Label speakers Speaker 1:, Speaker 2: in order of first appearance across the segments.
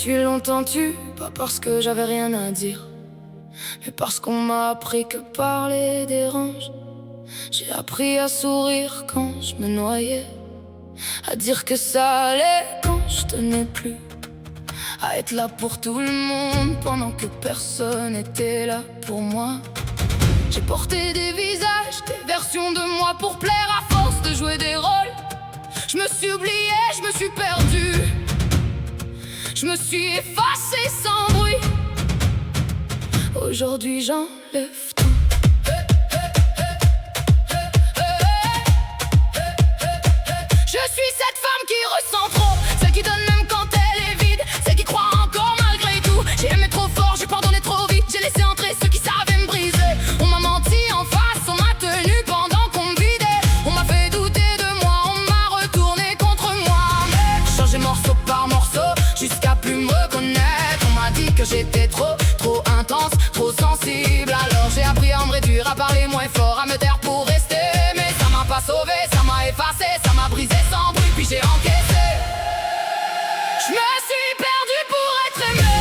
Speaker 1: suis longtemps tue, pas parce que j'avais rien à dire, mais parce qu'on m'a appris que parler dérange. J'ai appris à sourire quand je me noyais, à dire que ça allait quand je tenais plus, à être là pour tout le monde pendant que personne n'était là pour moi. J'ai porté des visages, des versions de moi pour plaire à force de jouer des rôles. Je me suis oublié, je me suis perdu, je me suis effacé sans bruit. Aujourd'hui j'enlève tout. Je suis cette femme qui ressent trop, celle qui donne même quand elle est vide, celle qui croit encore malgré tout. J'ai aimé trop fort, j'ai pardonné trop vite, j'ai laissé entrer ceux qui savaient me briser. On m'a menti en face, on m'a tenu pendant qu'on me vidait, on m'a fait douter de moi, on m'a retourné contre moi. Mais changé morceau par morceau, jusqu'à plus me reconnaître. On m'a dit que j'étais trop intense, trop sensible. Alors j'ai appris à me réduire, à parler moins fort, à me taire pour rester. Mais ça m'a pas sauvé, ça m'a effacé, ça m'a brisé sans bruit, puis j'ai encaissé. Je me suis perdu pour être aimé,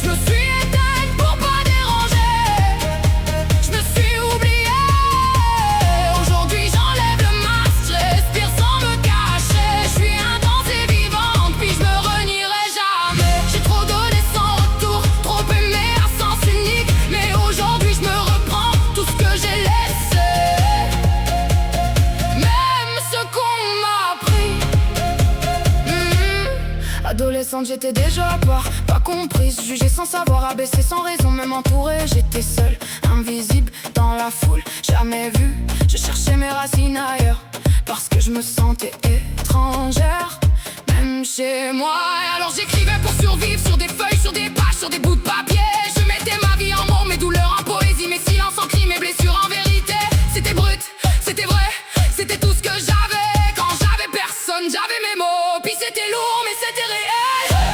Speaker 1: je me suis éteinte pour pas déranger, je me suis oubliée. Aujourd'hui j'enlève le masque, je respire sans me cacher. Je suis intense et vivante, puis je me renierai jamais. J'ai trop donné sans retour, trop aimé à sens unique, mais aujourd'hui je me reprends tout ce que j'ai laissé. Même ce qu'on m'a appris. Adolescente, j'étais déjà à part, pas comprise, jugée sans savoir, abaissée sans raison, même entourée. J'étais seule, invisible dans la foule, jamais vue. Je cherchais mes racines ailleurs, parce que je me sentais étrangère, même chez moi. Alors j'écrivais pour survivre sur des feuilles, sur des pages, sur des bouts de papier. Je mettais ma vie en mots, mes douleurs en poésie, mes silences en cris, mes blessures en vérité. C'était brut, c'était vrai, c'était tout ce que j'avais. Quand j'avais personne, j'avais mes mots, puis c'était lourd, mais c'était réel.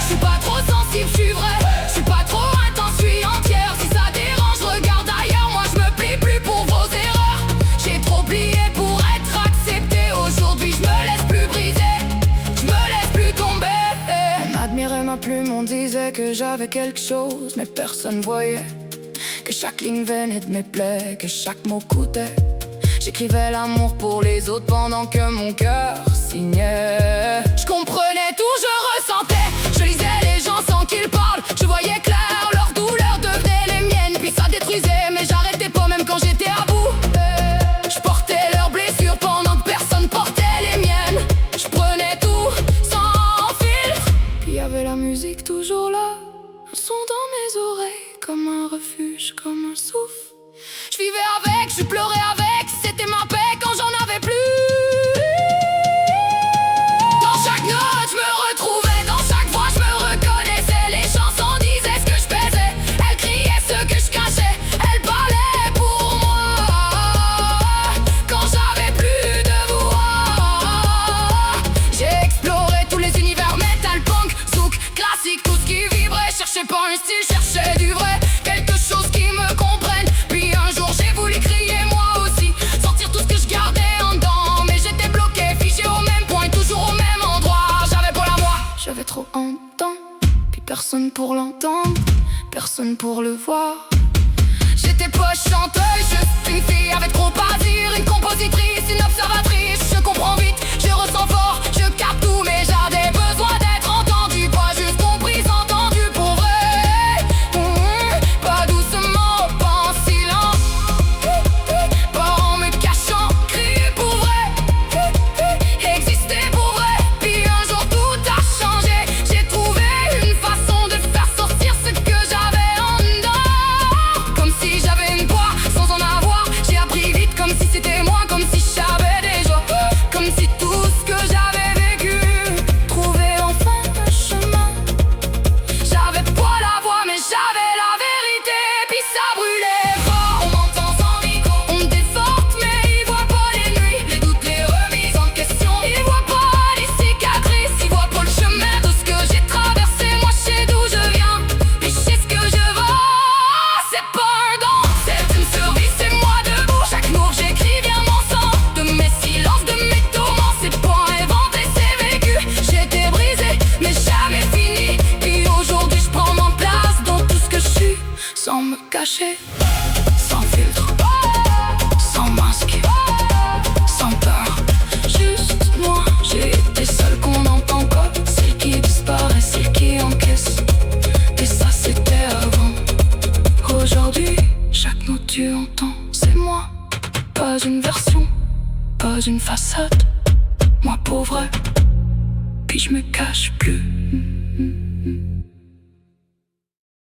Speaker 1: Je suis pas trop sensible, je suis vrai, je suis pas trop intense, je suis entière. Si ça dérange, regarde ailleurs, moi je me plie plus pour vos erreurs. J'ai trop plié pour être accepté, aujourd'hui je me laisse plus briser, je me laisse plus tomber. On admirait ma plume, on disait que j'avais quelque chose, mais personne voyait que chaque ligne venait de mes plaies, que chaque mot coûtait. J'écrivais l'amour pour les autres pendant que mon cœur signait. Je comprenais tout, je ressentais, je lisais les gens sans qu'ils parlent. Je voyais clair, leurs douleurs devenaient les miennes, puis ça détruisait, mais j'arrêtais pas même quand j'étais à bout. Je portais leurs blessures pendant que personne portait les miennes. Je prenais tout sans filtre, puis y avait la musique toujours là, un son dans mes oreilles, comme un refuge, comme un souffle. Je vivais avec, je pleurais avec, c'était ma paix quand j'en avais plus. Dans chaque note je me retrouvais, dans chaque voix je me reconnaissais. Les chansons disaient ce que je pesais, elles criaient ce que je cachais, elles parlaient pour moi quand j'avais plus de voix. J'ai exploré tous les univers, metal, punk, zouk, classique, tout ce qui vibrait. Cherchais pas un style, cherchais du vrai, quelque chose qui me comprenne. Puis un jour j'ai voulu crier moi aussi, sortir tout ce que je gardais en dedans. Mais j'étais bloqué, figé au même point, toujours au même endroit. J'avais pas la voix, j'avais trop en temps, puis personne pour l'entendre, personne pour le voir. J'étais pas chanteuse, je suis une fille avec trop à dire, une compositrice, une observatrice. Je comprends vite, je ressens fort, je capte tout, mais j'avais besoin d'être entendue, pas juste comprise, entendue pour vrai. Pas doucement, pas en silence, pas en me cachant, crier pour vrai, exister pour vrai. Puis un jour tout a changé, j'ai trouvé une façon de faire sortir ce que j'avais en dedans. Comme si j'avais une voix sans en avoir, j'ai appris vite comme si c'était moi, comme si je savais déjà, comme si cacher. Sans filtre, sans masque, sans peur. Juste moi, j'ai été seul qu'on entend pas. Celle qui disparaît, celle qui encaisse. Et ça c'était avant. Aujourd'hui, chaque mot tu entends, c'est moi. Pas une version, pas une façade. Moi pauvre, puis je me cache plus.